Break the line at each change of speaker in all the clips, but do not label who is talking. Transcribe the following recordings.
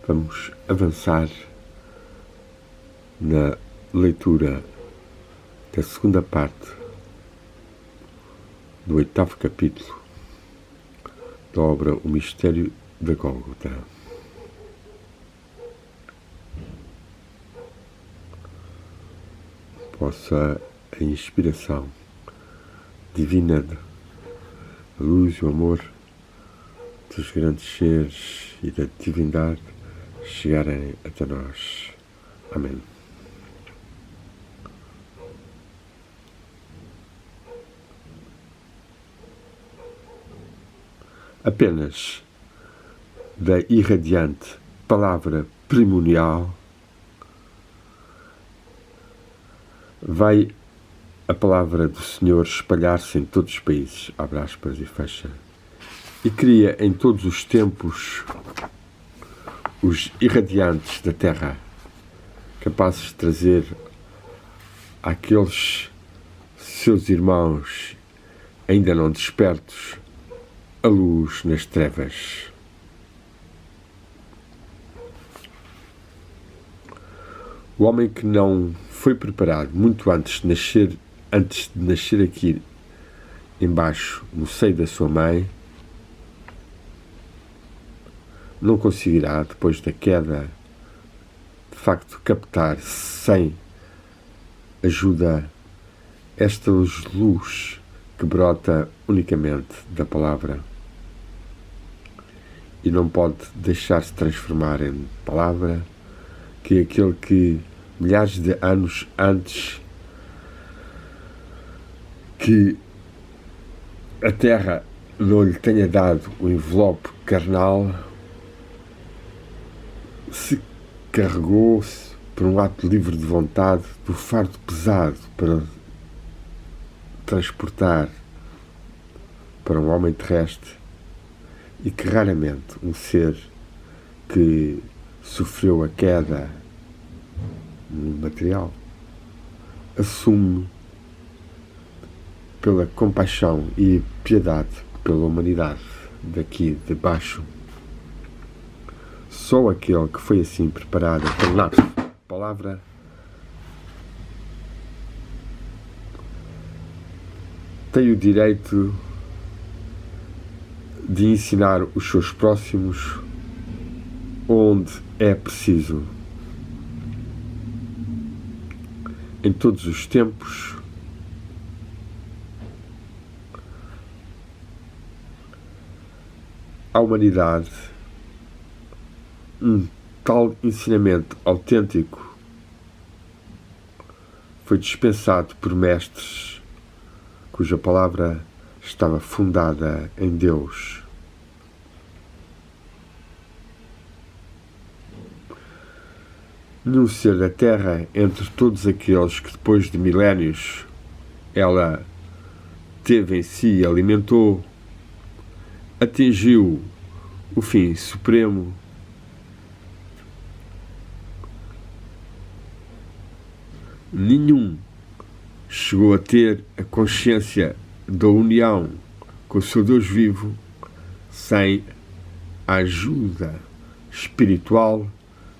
Vamos avançar na leitura da segunda parte do 8º capítulo da obra O Mistério da Gólgota. Possa a inspiração divina, a luz e o amor dos grandes seres e da divindade chegarem até nós. Amém. Apenas da irradiante palavra primordial vai a palavra do Senhor espalhar-se em todos os países, abre aspas e fecha, e cria em todos os tempos os irradiantes da terra, capazes de trazer àqueles seus irmãos ainda não despertos a luz nas trevas. O homem que não foi preparado muito antes de nascer aqui embaixo, no seio da sua mãe, não conseguirá, depois da queda, de facto, captar sem ajuda esta luz que brota unicamente da palavra e não pode deixar-se transformar em palavra, que é aquele que milhares de anos antes que a terra não lhe tenha dado o envelope carnal, se carregou-se por um ato livre de vontade do fardo pesado para transportar para um homem terrestre, e que raramente um ser que sofreu a queda no material assume pela compaixão e piedade pela humanidade daqui de baixo. Só aquele que foi assim preparado a tornar-se palavra tem o direito de ensinar os seus próximos onde é preciso. Em todos os tempos, a humanidade, um tal ensinamento autêntico foi dispensado por mestres cuja palavra estava fundada em Deus. Nenhum ser da Terra, entre todos aqueles que depois de milénios ela teve em si e alimentou, atingiu o fim supremo. Nenhum chegou a ter a consciência da união com o seu Deus vivo sem a ajuda espiritual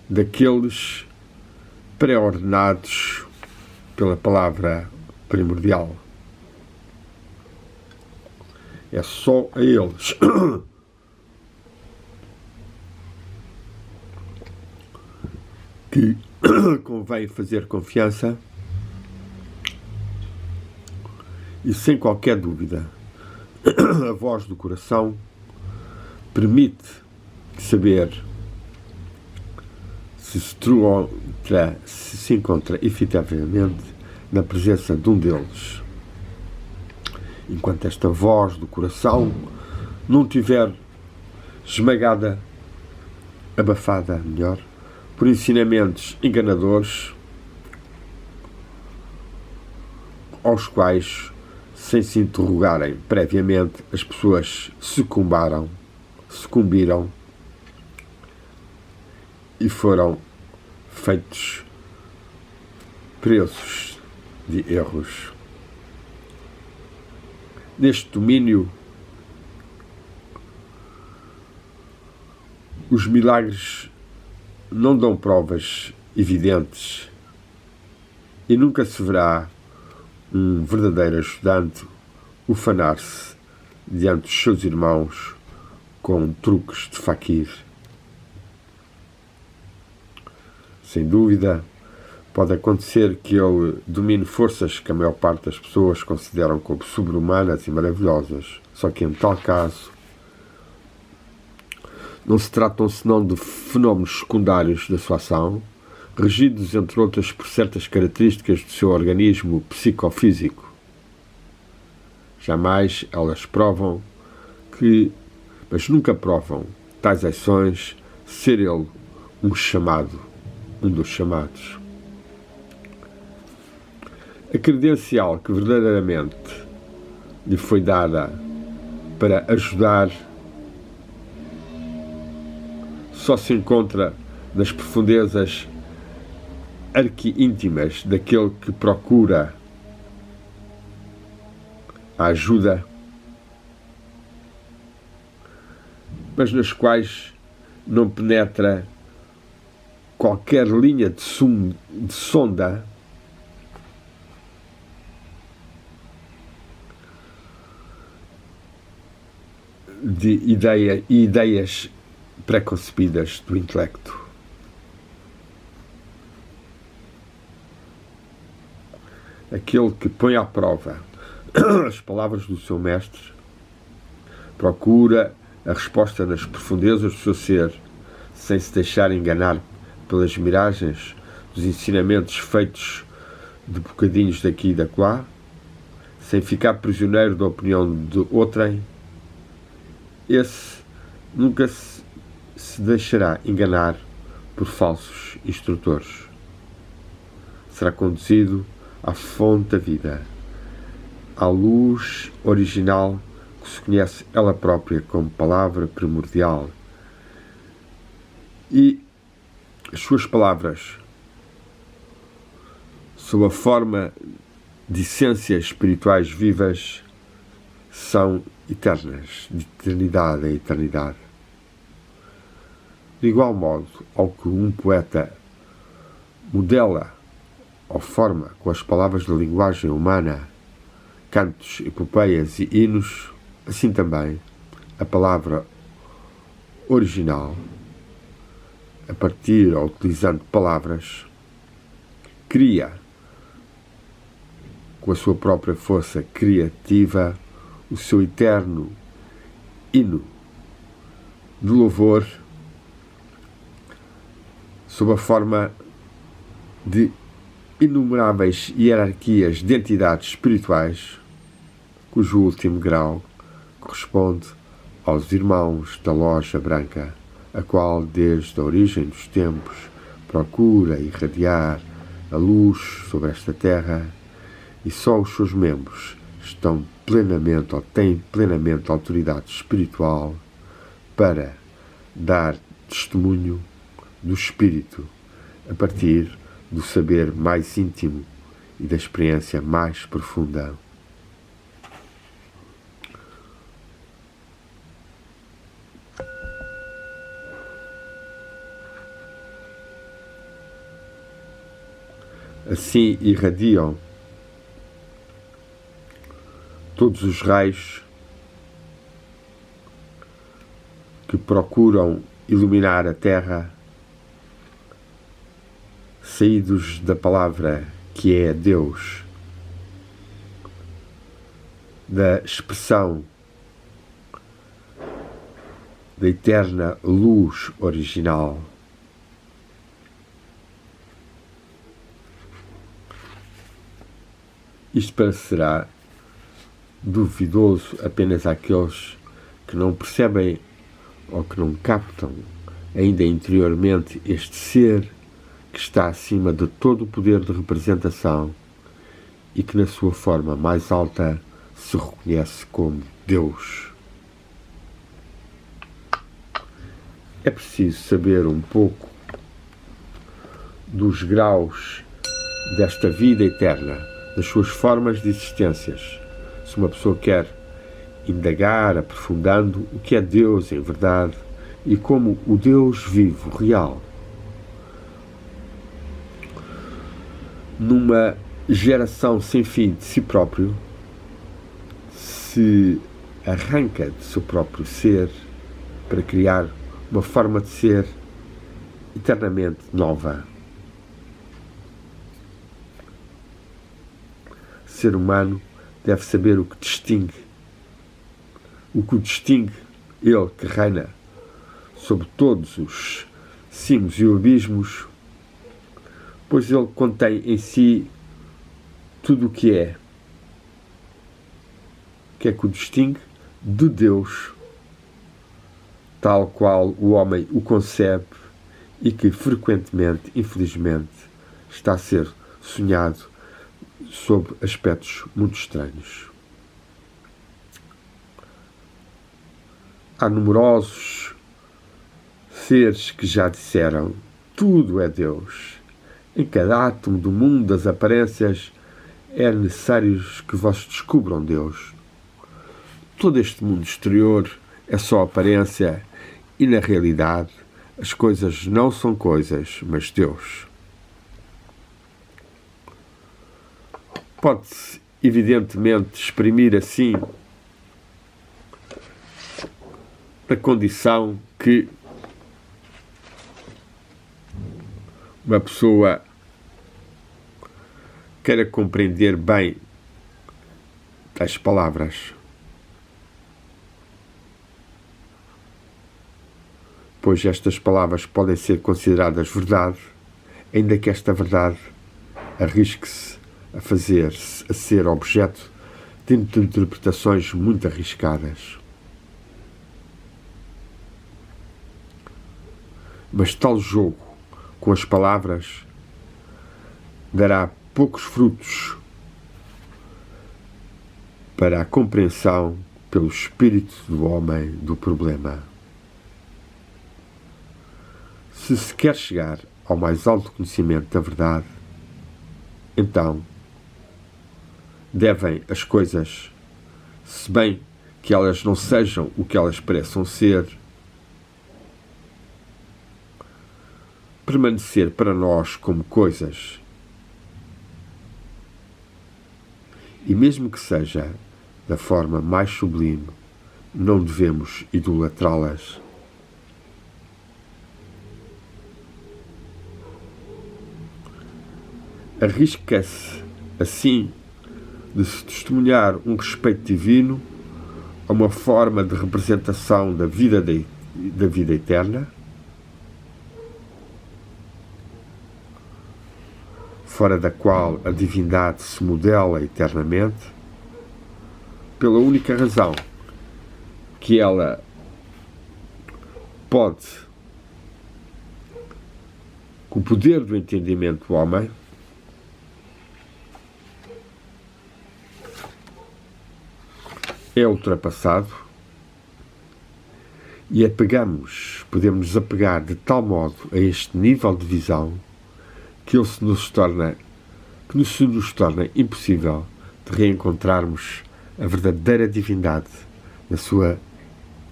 daqueles pré-ordenados pela palavra primordial. É só a eles que convém fazer confiança e, sem qualquer dúvida, a voz do coração permite saber se se encontra efetivamente na presença de um deles. Enquanto esta voz do coração não tiver esmagada, abafada, melhor, por ensinamentos enganadores, aos quais, sem se interrogarem previamente, as pessoas sucumbiram e foram feitos presos de erros. Neste domínio, os milagres não dão provas evidentes e nunca se verá um verdadeiro ajudante ufanar-se diante dos seus irmãos com truques de faquir. Sem dúvida, pode acontecer que ele domine forças que a maior parte das pessoas consideram como sobre-humanas e maravilhosas, só que em tal caso não se tratam senão de fenómenos secundários da sua ação, regidos, entre outras, por certas características do seu organismo psicofísico. Jamais elas provam mas nunca provam tais ações ser ele um dos chamados. A credencial que verdadeiramente lhe foi dada para ajudar só se encontra nas profundezas arqui-íntimas daquele que procura a ajuda, mas nas quais não penetra qualquer linha de sonda de ideias preconcebidas do intelecto. Aquele que põe à prova as palavras do seu mestre procura a resposta nas profundezas do seu ser, sem se deixar enganar pelas miragens dos ensinamentos feitos de bocadinhos daqui e daquela, sem ficar prisioneiro da opinião de outrem. Esse nunca se deixará enganar por falsos instrutores. Será conduzido à fonte da vida, à luz original que se conhece ela própria como palavra primordial. E as suas palavras, sob a forma de essências espirituais vivas, são eternas, de eternidade em eternidade. De igual modo ao que um poeta modela ou forma com as palavras da linguagem humana cantos, epopeias e hinos, assim também a palavra original, a partir ou utilizando palavras, cria com a sua própria força criativa o seu eterno hino de louvor sob a forma de inumeráveis hierarquias de entidades espirituais, cujo último grau corresponde aos irmãos da loja branca, a qual, desde a origem dos tempos, procura irradiar a luz sobre esta terra, e só os seus membros têm plenamente autoridade espiritual para dar testemunho do Espírito a partir do saber mais íntimo e da experiência mais profunda. Assim irradiam todos os raios que procuram iluminar a Terra, saídos da palavra que é Deus, da expressão da eterna luz original. Isto parecerá duvidoso apenas àqueles que não percebem ou que não captam ainda interiormente este ser que está acima de todo o poder de representação e que na sua forma mais alta se reconhece como Deus. É preciso saber um pouco dos graus desta vida eterna, das suas formas de existências. Se uma pessoa quer indagar, aprofundando o que é Deus em verdade e como o Deus vivo, real, numa geração sem fim de si próprio, se arranca do seu próprio ser para criar uma forma de ser eternamente nova. O ser humano deve saber o que o distingue, ele que reina sobre todos os cimos e abismos, pois ele contém em si tudo o que é que o distingue de Deus, tal qual o homem o concebe e que frequentemente, infelizmente, está a ser sonhado sob aspectos muito estranhos. Há numerosos seres que já disseram: tudo é Deus. Em cada átomo do mundo das aparências é necessário que vós descubram Deus. Todo este mundo exterior é só aparência e, na realidade, as coisas não são coisas, mas Deus. Pode-se, evidentemente, exprimir assim a condição que uma pessoa queira compreender bem as palavras, pois estas palavras podem ser consideradas verdade, ainda que esta verdade arrisque-se a ser objeto de interpretações muito arriscadas. Mas tal jogo com as palavras dará poucos frutos para a compreensão pelo espírito do homem do problema. Se se quer chegar ao mais alto conhecimento da verdade, então devem as coisas, se bem que elas não sejam o que elas pareçam ser, permanecer para nós como coisas. E mesmo que seja da forma mais sublime, não devemos idolatrá-las. Arrisca-se, assim, de se testemunhar um respeito divino a uma forma de representação da vida eterna, fora da qual a divindade se modela eternamente, pela única razão que ela pode, com o poder do entendimento do homem, é ultrapassado e podemos nos apegar de tal modo a este nível de visão que se nos torna impossível de reencontrarmos a verdadeira divindade na sua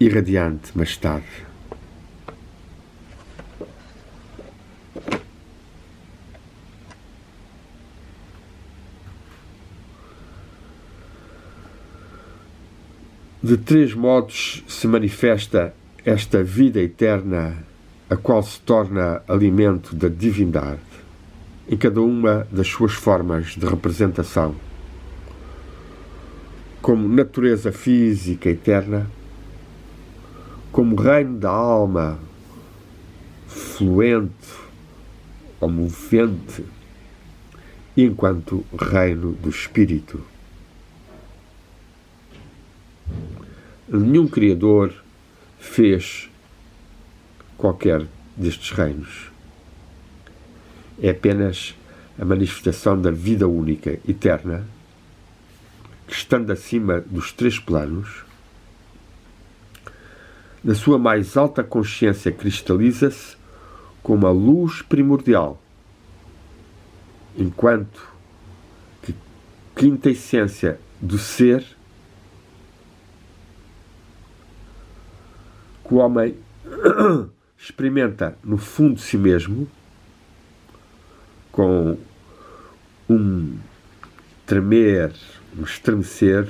irradiante majestade. De três modos se manifesta esta vida eterna, a qual se torna alimento da divindade, em cada uma das suas formas de representação, como natureza física eterna, como reino da alma fluente ou movente, e enquanto reino do espírito. Nenhum Criador fez qualquer destes reinos. É apenas a manifestação da vida única, eterna, que, estando acima dos três planos, na sua mais alta consciência cristaliza-se como a luz primordial, enquanto que quinta essência do ser, que o homem experimenta no fundo de si mesmo, com um tremer, um estremecer,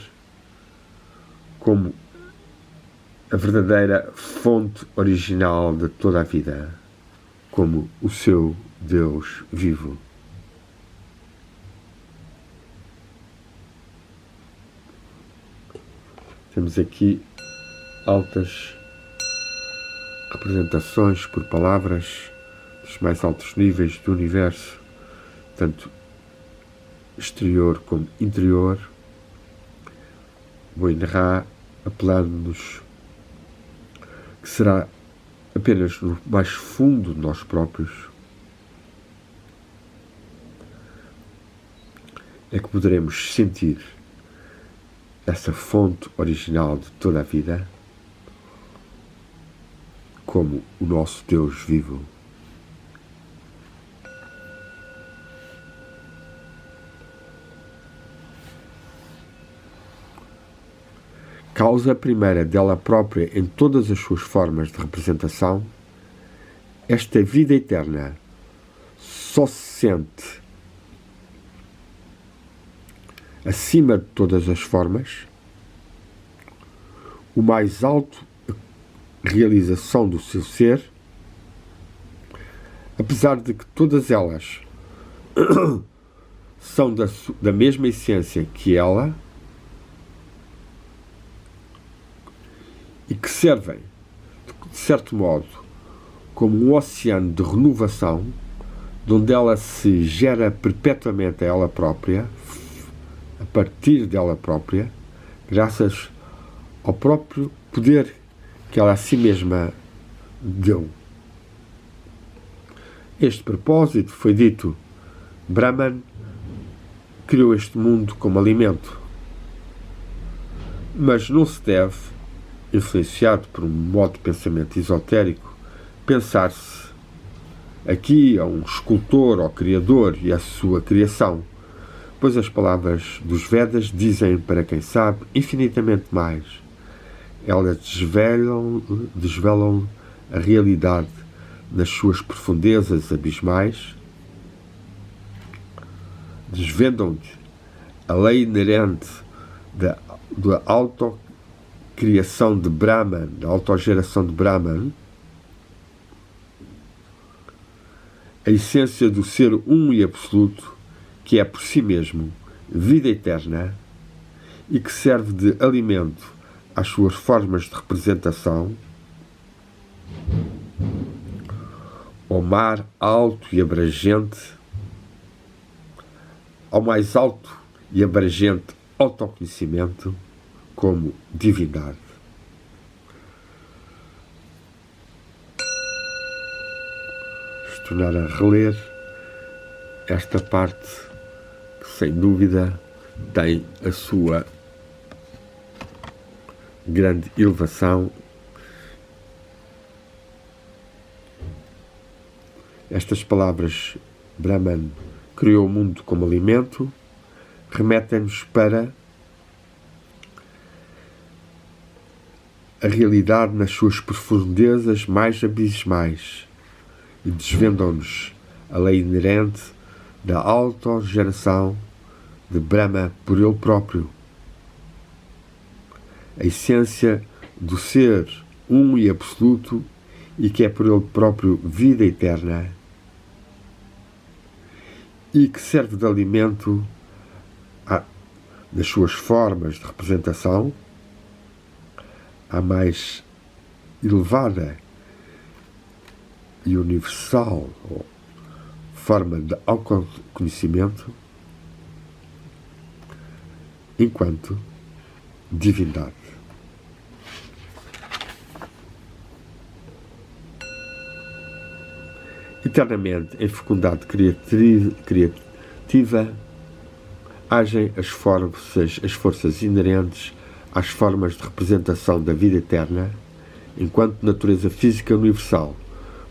como a verdadeira fonte original de toda a vida, como o seu Deus vivo. Temos aqui altas representações por palavras dos mais altos níveis do universo, tanto exterior como interior. Vou narrar apelando-nos que será apenas no mais fundo de nós próprios é que poderemos sentir essa fonte original de toda a vida como o nosso Deus vivo. Causa primeira dela própria em todas as suas formas de representação, esta vida eterna só se sente acima de todas as formas, o mais alto realização do seu ser, apesar de que todas elas são da mesma essência que ela e que servem, de certo modo, como um oceano de renovação, onde ela se gera perpetuamente a ela própria, a partir dela própria, graças ao próprio poder que ela a si mesma deu. Este propósito foi dito: Brahman criou este mundo como alimento, mas não se deve, influenciado por um modo de pensamento esotérico, pensar-se aqui a um escultor ou criador e a sua criação, pois as palavras dos Vedas dizem, para quem sabe, infinitamente mais. Elas desvelam a realidade nas suas profundezas abismais, desvendam-lhe a lei inerente da autocriação de Brahman, da autogeração de Brahman, a essência do ser um e absoluto, que é por si mesmo vida eterna e que serve de alimento às suas formas de representação, ao mar alto e abrangente, ao mais alto e abrangente autoconhecimento como divindade. Vou tornar a reler esta parte que, sem dúvida, tem a sua grande elevação. Estas palavras, Brahman criou o mundo como alimento, remetem-nos para a realidade nas suas profundezas mais abismais e desvendam-nos a lei inerente da autogeração de Brahma por ele próprio, a essência do ser um e absoluto e que é por ele próprio vida eterna e que serve de alimento nas suas formas de representação, a mais elevada e universal forma de autoconhecimento enquanto divindade. Eternamente em fecundidade criativa agem as forças inerentes às formas de representação da vida eterna enquanto natureza física universal,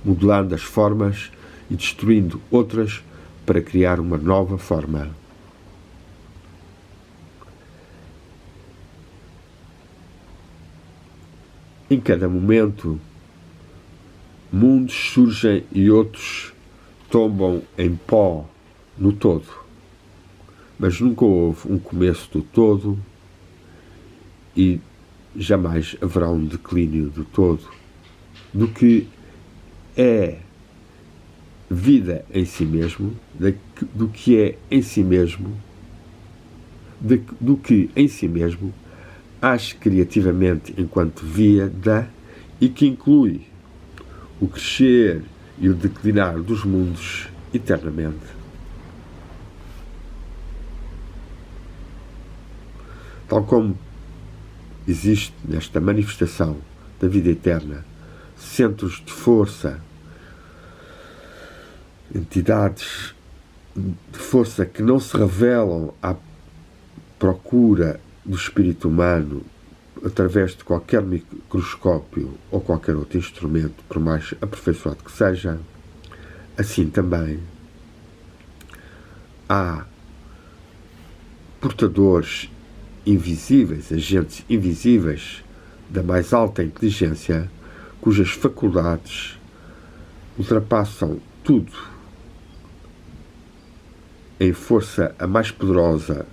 modelando as formas e destruindo outras para criar uma nova forma. Em cada momento, mundos surgem e outros tombam em pó no todo. mas nunca houve um começo do todo e jamais haverá um declínio do todo do que é vida em si mesmo, do que é em si mesmo, do que em si mesmo age criativamente enquanto via e que inclui o crescer e o declinar dos mundos eternamente. Tal como existe nesta manifestação da vida eterna centros de força, entidades de força que não se revelam à procura do espírito humano através de qualquer microscópio ou qualquer outro instrumento, por mais aperfeiçoado que seja, assim também há portadores invisíveis, agentes invisíveis da mais alta inteligência, cujas faculdades ultrapassam tudo em força a mais poderosa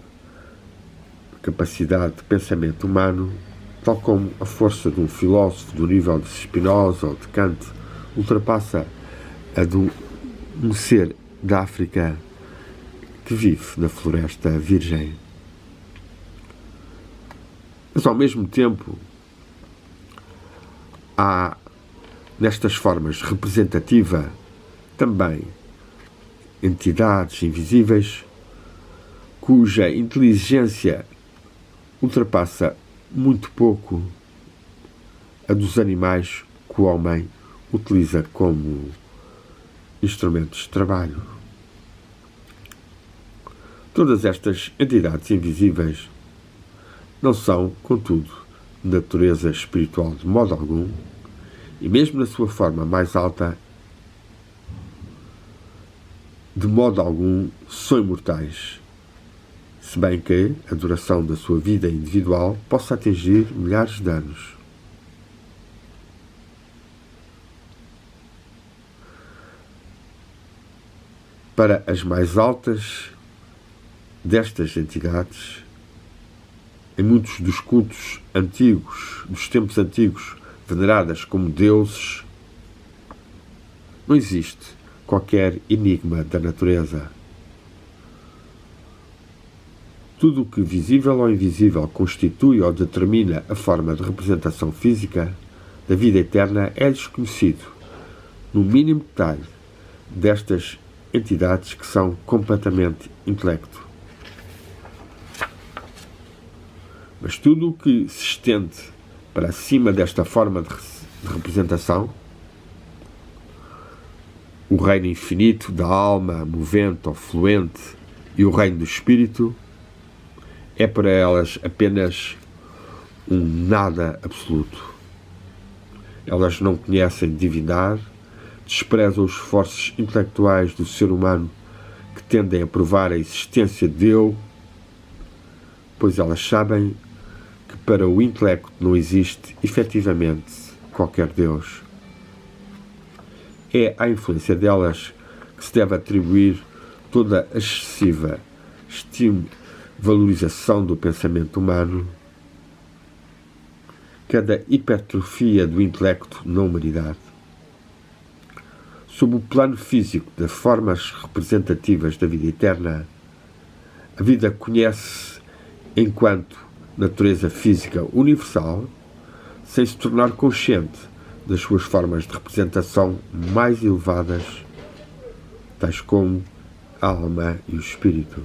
capacidade de pensamento humano, tal como a força de um filósofo do nível de Spinoza ou de Kant ultrapassa a de um ser da África que vive na floresta virgem. Mas ao mesmo tempo há nestas formas representativa também entidades invisíveis cuja inteligência ultrapassa muito pouco a dos animais que o homem utiliza como instrumentos de trabalho. Todas estas entidades invisíveis não são, contudo, de natureza espiritual de modo algum, e mesmo na sua forma mais alta, de modo algum são imortais, se bem que a duração da sua vida individual possa atingir milhares de anos. Para as mais altas destas entidades, em muitos dos cultos antigos, dos tempos antigos, veneradas como deuses, não existe qualquer enigma da natureza. Tudo o que visível ou invisível constitui ou determina a forma de representação física da vida eterna é desconhecido, no mínimo detalhe, destas entidades que são completamente intelecto. Mas tudo o que se estende para cima desta forma de representação, o reino infinito da alma movente ou fluente e o reino do espírito, é para elas apenas um nada absoluto. Elas não conhecem divindade, desprezam os esforços intelectuais do ser humano que tendem a provar a existência de eu, pois elas sabem que para o intelecto não existe efetivamente qualquer Deus. É à influência delas que se deve atribuir toda a excessiva valorização do pensamento humano, cada hipertrofia do intelecto na humanidade. Sob o plano físico das formas representativas da vida eterna, a vida conhece enquanto natureza física universal, sem se tornar consciente das suas formas de representação mais elevadas, tais como a alma e o espírito.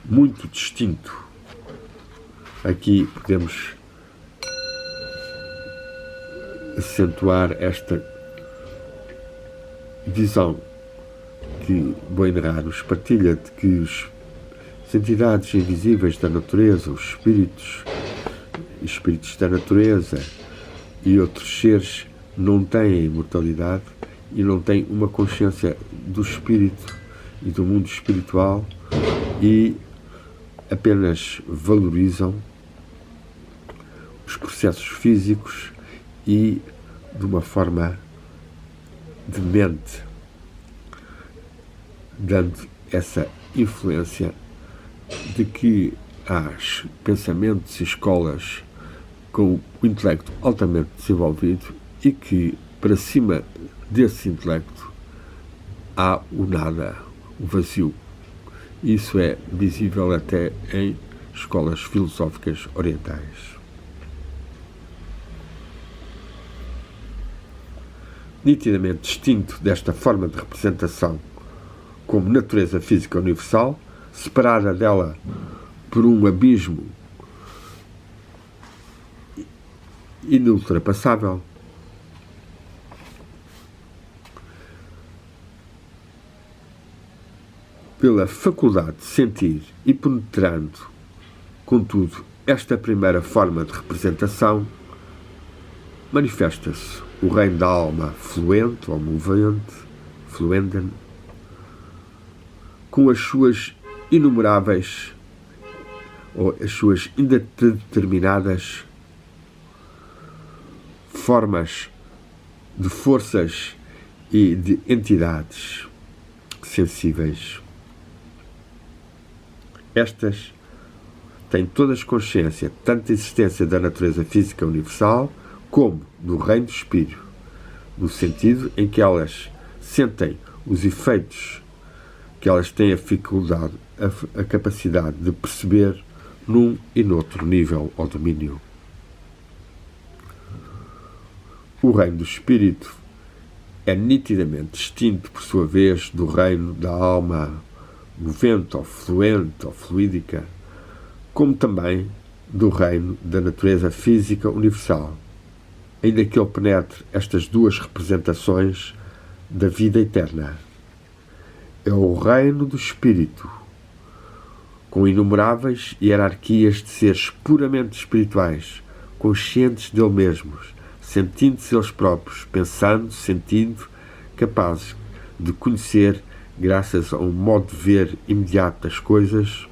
Muito distinto. Aqui podemos acentuar esta visão que Boine nos partilha de que as entidades invisíveis da natureza, os espíritos da natureza e outros seres não têm imortalidade e não têm uma consciência do espírito e do mundo espiritual e apenas valorizam os processos físicos e de uma forma de mente, dando essa influência de que há pensamentos e escolas com o intelecto altamente desenvolvido e que, para cima desse intelecto, há o nada, o vazio. Isso é visível até em escolas filosóficas orientais. Nitidamente distinto desta forma de representação como natureza física universal, separada dela por um abismo inultrapassável, pela faculdade de sentir e penetrando, contudo, esta primeira forma de representação, manifesta-se o reino da alma fluente ou movente, fluenden, com as suas inumeráveis ou as suas indeterminadas formas de forças e de entidades sensíveis. Estas têm todas consciência tanto da existência da natureza física universal como do reino do espírito, no sentido em que elas sentem os efeitos que elas têm a faculdade, a capacidade de perceber num e noutro nível ou domínio. O reino do espírito é nitidamente distinto, por sua vez, do reino da alma movente ou fluente ou fluídica, como também do reino da natureza física universal, ainda que ele penetre estas duas representações da vida eterna. É o reino do espírito, com inumeráveis hierarquias de seres puramente espirituais, conscientes dele mesmos, sentindo-se eles próprios, pensando, sentindo, capazes de conhecer graças a um modo de ver imediato das coisas,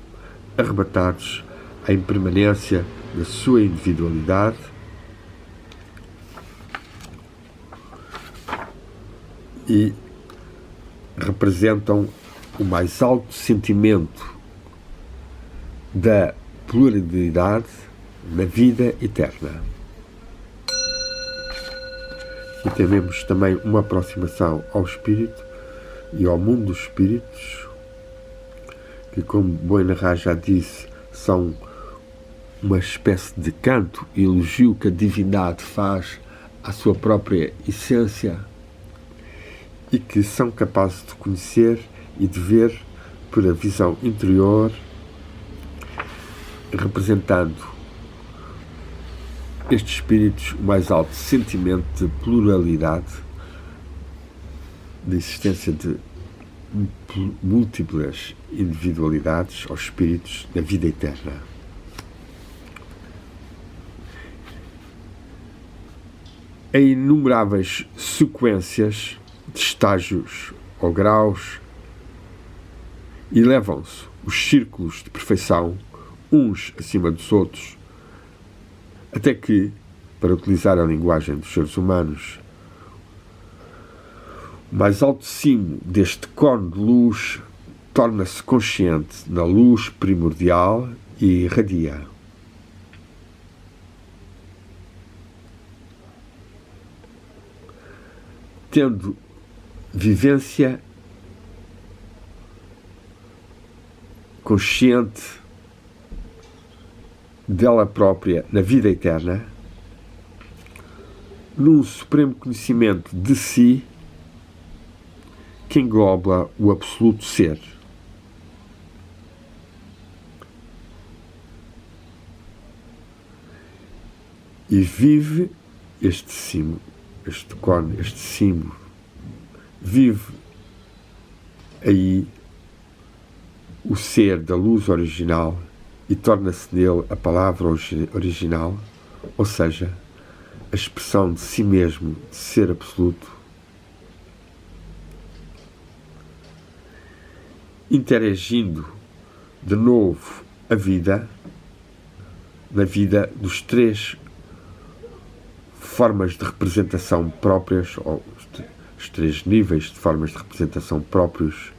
arrebatados à impermanência da sua individualidade e representam o mais alto sentimento da pluralidade na vida eterna. E temos também uma aproximação ao espírito e ao mundo dos espíritos, que, como Boinará já disse, são uma espécie de canto e elogio que a divindade faz à sua própria essência e que são capazes de conhecer e de ver por a visão interior, representando estes espíritos o mais alto sentimento de pluralidade, de existência de múltiplas individualidades aos espíritos da vida eterna. Em inumeráveis sequências de estágios ou graus, elevam-se os círculos de perfeição, uns acima dos outros, até que, para utilizar a linguagem dos seres humanos, o mais alto cimo deste cone de luz torna-se consciente na luz primordial e irradia. Tendo vivência consciente dela própria na vida eterna, num supremo conhecimento de si que engloba o absoluto ser. E vive este cimo, este cone, este cimo, vive aí o ser da luz original e torna-se nele a palavra original, ou seja, a expressão de si mesmo, de ser absoluto, interagindo de novo a vida, na vida dos três formas de representação próprias, ou os 3 níveis de formas de representação próprios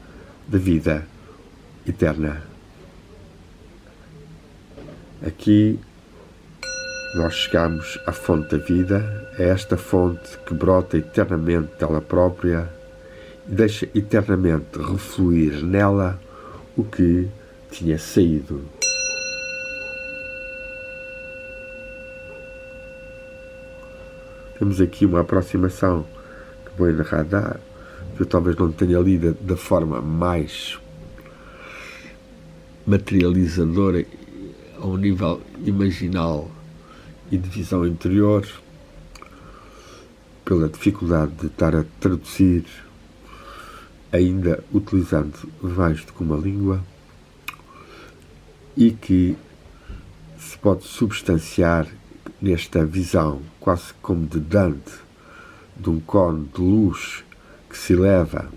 da vida eterna. Aqui nós chegamos à fonte da vida, a esta fonte que brota eternamente dela própria e deixa eternamente refluir nela o que tinha saído. Temos aqui uma aproximação que vou narrar, que eu talvez não tenha lido da forma mais materializadora ao nível imaginal e de visão interior, pela dificuldade de estar a traduzir ainda utilizando mais do que uma língua, e que se pode substanciar nesta visão quase como de Dante, de um cone de luz que se eleva,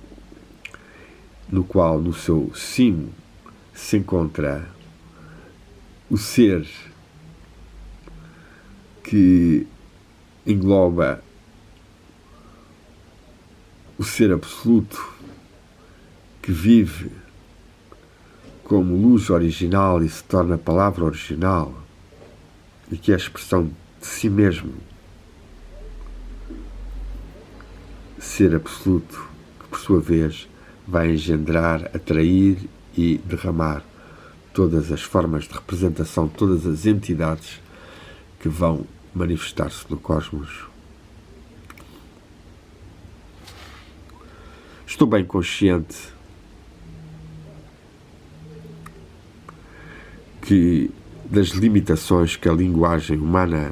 no qual no seu cimo se encontra o ser que engloba o ser absoluto, que vive como luz original e se torna palavra original, e que é a expressão de si mesmo. Ser absoluto, que por sua vez vai engendrar, atrair e derramar todas as formas de representação, todas as entidades que vão manifestar-se no cosmos. Estou bem consciente que das limitações que a linguagem humana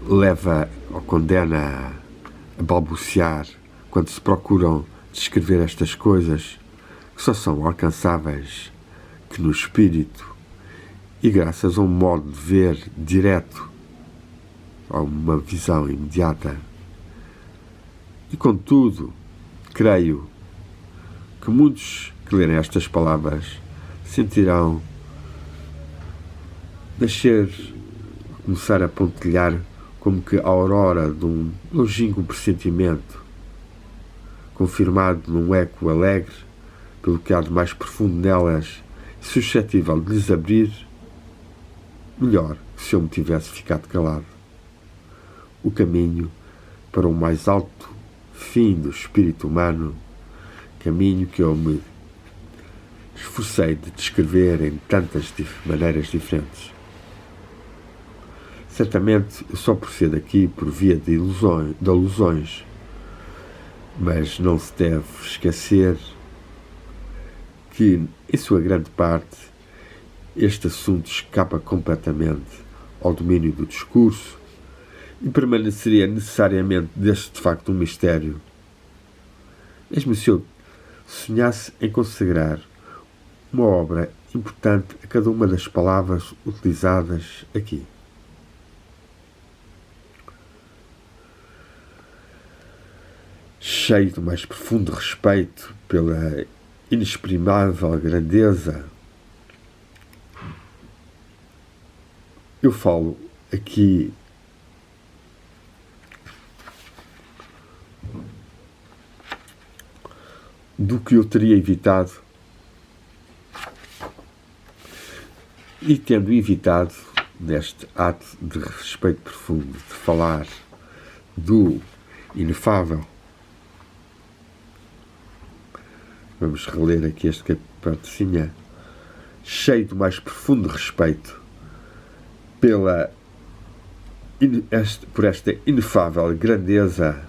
leva ou condena a balbuciar quando se procuram descrever estas coisas que só são alcançáveis que no espírito e graças a um modo de ver direto, a uma visão imediata. E contudo, creio que muitos que lerem estas palavras sentirão começar a pontilhar como que a aurora de um longínquo pressentimento, confirmado num eco alegre pelo que há de mais profundo nelas, suscetível de lhes abrir, melhor que se eu me tivesse ficado calado, o caminho para o mais alto fim do espírito humano, caminho que eu me esforcei de descrever em tantas maneiras diferentes. Certamente eu só procedo aqui por via de alusões, mas não se deve esquecer que, em sua grande parte, este assunto escapa completamente ao domínio do discurso e permaneceria necessariamente deste de facto um mistério. Mesmo se eu sonhasse em consagrar uma obra importante a cada uma das palavras utilizadas aqui. Cheio do mais profundo respeito pela inexprimável grandeza, eu falo aqui do que eu teria evitado, e tendo evitado, neste ato de respeito profundo, de falar do inefável. Vamos reler aqui este partezinha. Cheio do mais profundo respeito por esta inefável grandeza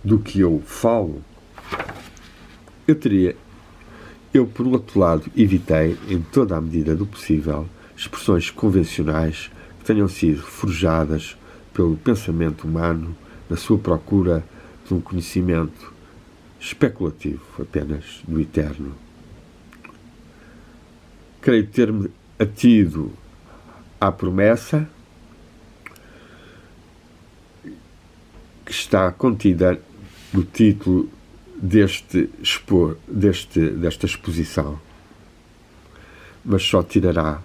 do que eu falo, eu por outro lado evitei, em toda a medida do possível, expressões convencionais que tenham sido forjadas pelo pensamento humano na sua procura de um conhecimento especulativo apenas do eterno. Creio ter-me atido à promessa que está contida no título desta exposição, mas só tirará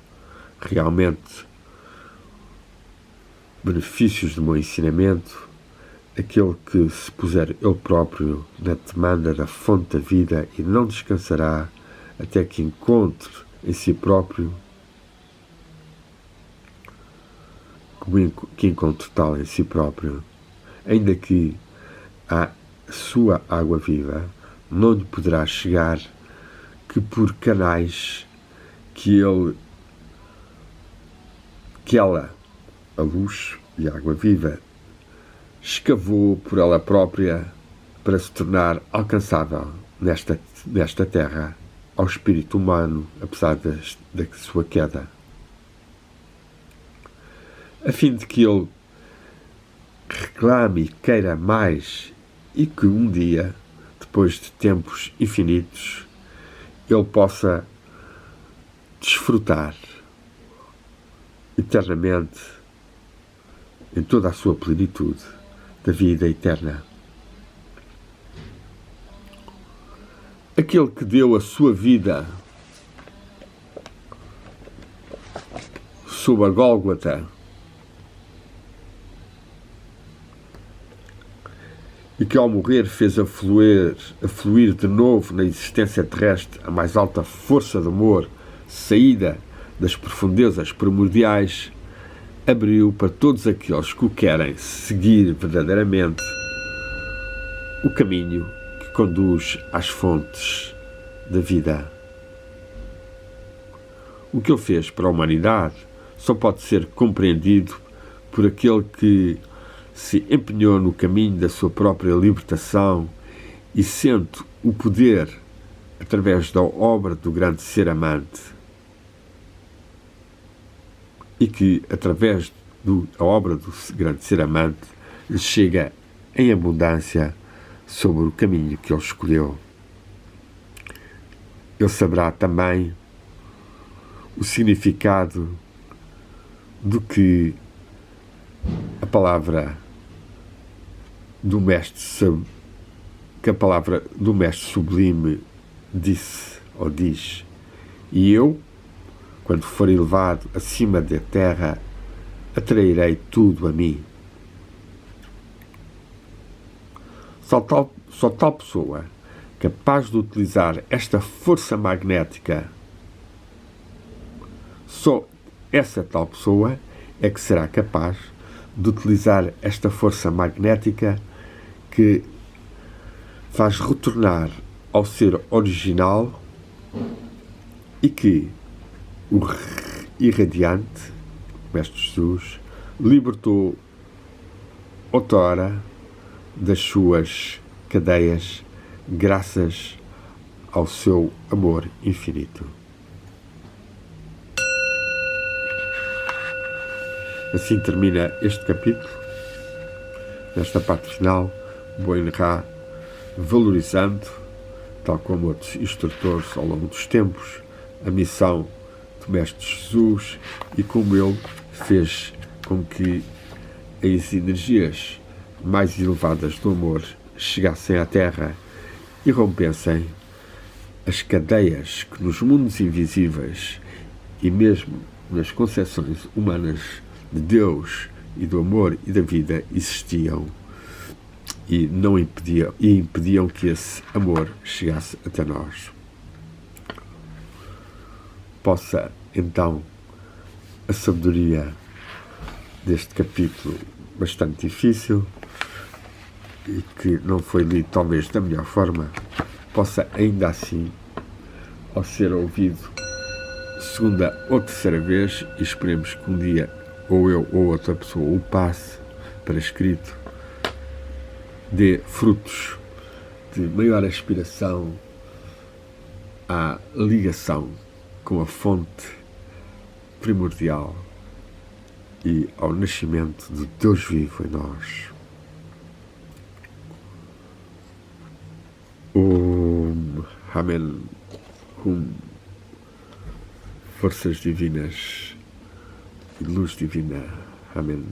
realmente benefícios do meu ensinamento, aquele que se puser ele próprio na demanda da fonte da vida e não descansará até que encontre em si próprio, que encontre tal em si próprio, ainda que a sua água viva não lhe poderá chegar que por canais que ela, a luz e a água viva, escavou por ela própria para se tornar alcançável nesta terra ao espírito humano, apesar da sua queda, a fim de que ele reclame e queira mais e que um dia, depois de tempos infinitos, ele possa desfrutar eternamente, em toda a sua plenitude, da vida eterna. Aquele que deu a sua vida sob a Gólgota e que ao morrer fez afluir de novo na existência terrestre a mais alta força de amor, saída das profundezas primordiais, abriu para todos aqueles que o querem seguir verdadeiramente o caminho que conduz às fontes da vida. O que ele fez para a humanidade só pode ser compreendido por aquele que se empenhou no caminho da sua própria libertação e sente o poder através da obra do grande ser amante, e que, através da obra do grande ser amante, lhe chega em abundância sobre o caminho que ele escolheu. Ele saberá também o significado do que a palavra do mestre sublime disse ou diz: e eu, quando for elevado acima da terra, atrairei tudo a mim. Só tal pessoa capaz de utilizar esta força magnética, só essa tal pessoa é que será capaz de utilizar esta força magnética que faz retornar ao ser original e que o irradiante Mestre Jesus libertou outrora das suas cadeias graças ao seu amor infinito. Assim termina este capítulo. Nesta parte final, Boen Ra, valorizando, tal como outros instrutores ao longo dos tempos, a missão do Mestre Jesus e como ele fez com que as energias mais elevadas do amor chegassem à Terra e rompessem as cadeias que nos mundos invisíveis e mesmo nas concepções humanas de Deus e do amor e da vida existiam e impediam que esse amor chegasse até nós. Possa então a sabedoria deste capítulo bastante difícil e que não foi lido talvez da melhor forma, possa ainda assim, ao ser ouvido segunda ou terceira vez, e esperemos que um dia ou eu ou outra pessoa o passe para escrito, dê frutos de maior aspiração à ligação com a fonte primordial e ao nascimento de Deus vivo em nós. Amen. Forças divinas e luz divina. Amen.